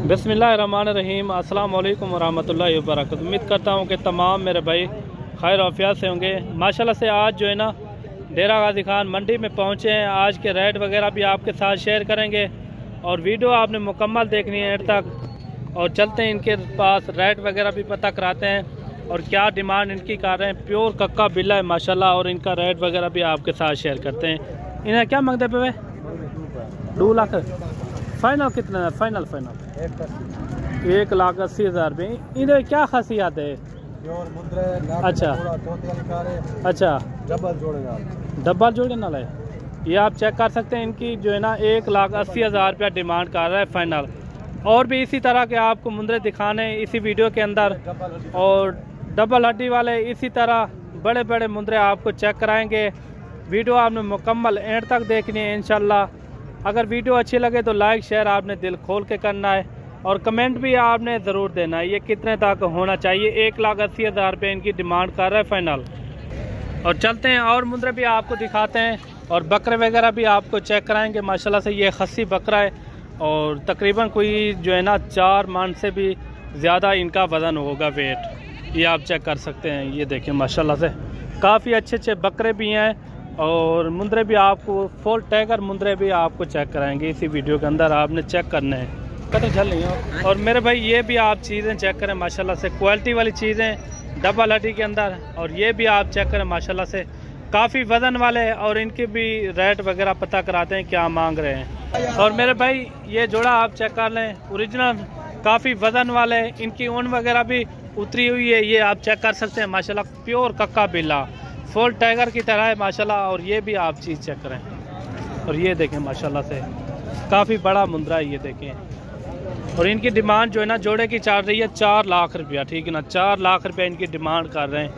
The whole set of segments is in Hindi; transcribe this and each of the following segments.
बिस्मिल्लाहिर्रहमानिर्रहीम। अस्सलाम वालेकुम वरहमतुल्लाहि वबरकातुहू। उम्मीद करता हूँ कि तमाम मेरे भाई खैर आफियत से होंगे। माशाल्लाह से आज जो है ना डेरा गाजी खान मंडी में पहुँचे हैं। आज के रेट वगैरह भी आपके साथ शेयर करेंगे और वीडियो आपने मुकम्मल देखनी है एंड तक। और चलते हैं इनके पास, रेट वगैरह भी पता कराते हैं और क्या डिमांड इनकी कर रहे हैं। प्योर कक्का बिल्ला है माशाल्लाह, और इनका रेट वगैरह भी आपके साथ शेयर करते हैं। इन्हें क्या मांगते पे 2 लाख फाइनल कितना है? फाइनल 1,80,000 रुपये। इधर क्या खासियत है? अच्छा अच्छा, डबल जोड़े ना लाए। ये आप चेक कर सकते हैं। इनकी जो है ना 1,80,000 रुपया डिमांड कर रहा है फाइनल। और भी इसी तरह के आपको मुंदरे दिखाने इसी वीडियो के अंदर, और डबल हड्डी वाले इसी तरह बड़े बड़े मुंदरे आपको चेक कराएंगे। वीडियो आपने मुकम्मल एंड तक देखनी है इंशाल्लाह। अगर वीडियो अच्छी लगे तो लाइक शेयर आपने दिल खोल के करना है और कमेंट भी आपने ज़रूर देना है। ये कितने तक होना चाहिए? 1,80,000 रुपये इनकी डिमांड कर रहा है फाइनल। और चलते हैं और मुंदरे भी आपको दिखाते हैं और बकरे वगैरह भी आपको चेक कराएंगे। माशाल्लाह से ये खस्सी बकरा है और तकरीबन कोई जो है ना 4 मन से भी ज़्यादा इनका वज़न होगा, वेट। ये आप चेक कर सकते हैं। ये देखें माशाल्लाह से काफ़ी अच्छे अच्छे बकरे भी हैं और मुंदरे भी आपको फुल टाइगर मुंदरे भी आपको चेक कराएंगे इसी वीडियो के अंदर। आपने चेक करने हैं कदर चल रही है। और मेरे भाई ये भी आप चीज़ें चेक करें माशाल्लाह से, क्वालिटी वाली चीज़ें डबल हड्डी के अंदर। और ये भी आप चेक करें माशाल्लाह से काफ़ी वज़न वाले हैं और इनके भी रेट वगैरह पता कराते हैं क्या मांग रहे हैं। और मेरे भाई ये जोड़ा आप चेक कर लें, ओरिजिनल काफ़ी वज़न वाले। इनकी ऊन वगैरह भी उतरी हुई है। ये आप चेक कर सकते हैं माशाल्लाह, प्योर कक्का बिल्ला फुल टाइगर की तरह है माशाल्लाह। और ये भी आप चीज़ चेक करें और ये देखें माशाल्लाह से काफ़ी बड़ा मुंदरा है। ये देखें। और इनकी डिमांड जो है ना जोड़े की चल रही है 4 लाख रुपया, ठीक है ना। 4 लाख रुपया इनकी डिमांड कर रहे हैं।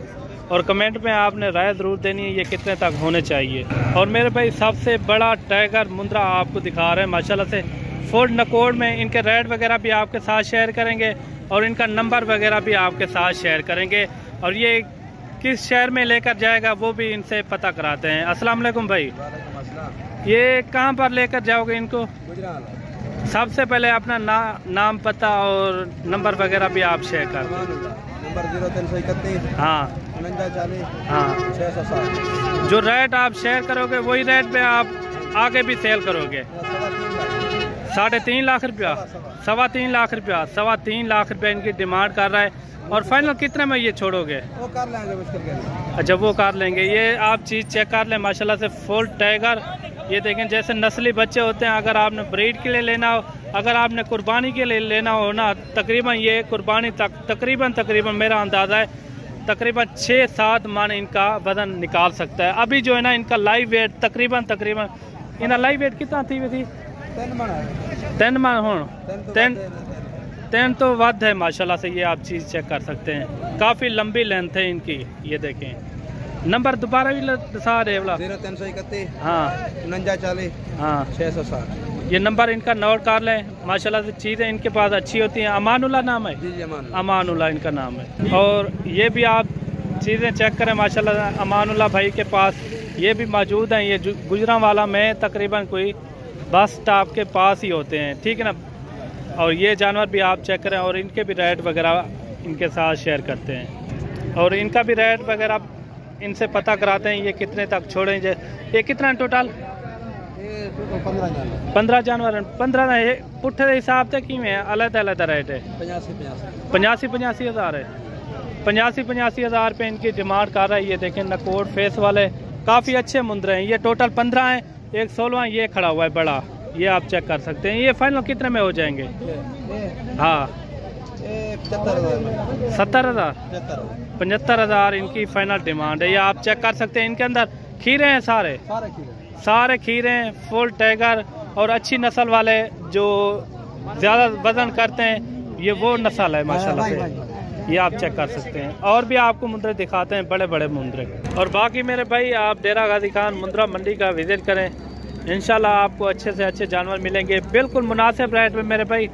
और कमेंट में आपने राय ज़रूर देनी है ये कितने तक होने चाहिए। और मेरे भाई सबसे बड़ा टाइगर मुंदरा आपको दिखा रहे हैं माशाल्लाह से फुल नकोड़ में। इनके रेट वगैरह भी आपके साथ शेयर करेंगे और इनका नंबर वगैरह भी आपके साथ शेयर करेंगे। और ये किस शहर में लेकर जाएगा वो भी इनसे पता कराते हैं। अस्सलाम वालेकुम भाई, ये कहाँ पर लेकर जाओगे इनको? सबसे पहले अपना नाम पता और नंबर वगैरह भी आप शेयर कर दें। नंबर 0331 हाँ 49 हाँ 607। जो रेट आप शेयर करोगे वही रेट पे आप आगे भी सेल करोगे। 3.5 लाख रुपया, 3.25 लाख रुपया, 3.25 लाख रुपया इनकी डिमांड कर रहा है। और फाइनल कितने में ये छोड़ोगे? वो कर लेंगे मुश्किल के लिए। अच्छा, वो कर लेंगे। ये आप चीज़ चेक कर लें माशाल्लाह से फुल टाइगर। ये देखें जैसे नस्ली बच्चे होते हैं। अगर आपने ब्रीड के लिए लेना हो, अगर आपने कुर्बानी के लिए लेना हो ना, तकरीबन ये कुर्बानी तक तकरीबन मेरा अंदाज़ा है तकरीबन 6-7 मन इनका वज़न निकाल सकता है। अभी जो है ना इनका लाइव वेट तकरीबन इनका लाइव वेट कितना थी? 3 मन हो 3 तो वध है माशाल्लाह से। ये आप चीज़ चेक कर सकते हैं, काफ़ी लंबी लेंथ है इनकी। ये देखें। नंबर दोबारा भी दसा रहे वाला 0331 हाँ 49 हाँ 607। ये नंबर इनका नोट कर लें। माशाल्लाह से चीज़ें इनके पास अच्छी होती हैं। अमानुल्लाह नाम है? जी अमानुल्लाह इनका नाम है। और ये भी आप चीज़ें चेक करें माशाल्लाह, अमानुल्लाह भाई के पास ये भी मौजूद हैं। ये गुजरांवाला में तकरीबन कोई बस स्टॉप के पास ही होते हैं, ठीक है ना। और ये जानवर भी आप चेक करें और इनके भी रेट वगैरह इनके साथ शेयर करते हैं और इनका भी रेट वगैरह इनसे पता कराते हैं ये कितने तक छोड़ेंगे। ये कितना टोटल? 15 जानवर। 15 पुट्ठे के हिसाब से किमें है? अलग अलग रेट है। 85 हज़ार है। 85 हज़ार रुपये इनकी डिमांड कर रहा है। ये देखें नकोड़ फेस वाले काफ़ी अच्छे मुंदरे हैं। ये टोटल 15 हैं, एक 16 ये खड़ा हुआ है बड़ा। ये आप चेक कर सकते हैं। ये फाइनल कितने में हो जाएंगे? हाँ 70,000 75,000 इनकी फाइनल डिमांड है। ये आप चेक कर सकते हैं। इनके अंदर खीरे हैं, सारे खीरे हैं, फुल टाइगर और अच्छी नस्ल वाले जो ज़्यादा वजन करते हैं। ये वो नस्ल है माशाल्लाह से। ये आप चेक कर सकते हैं। और भी आपको मुंदरे दिखाते हैं, बड़े बड़े मुंदरे। और बाकी मेरे भाई आप डेरा गाजी खान मुंदरा मंडी का विजिट करें, इंशाल्लाह आपको अच्छे से अच्छे जानवर मिलेंगे बिल्कुल मुनासिब रेट में। मेरे भाई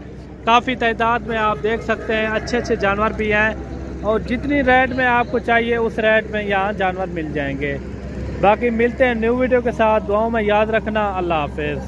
काफ़ी तादाद में आप देख सकते हैं, अच्छे अच्छे जानवर भी हैं और जितनी रेट में आपको चाहिए उस रेट में यहाँ जानवर मिल जाएंगे। बाकी मिलते हैं न्यू वीडियो के साथ। दुआओं में याद रखना। अल्लाह हाफिज़।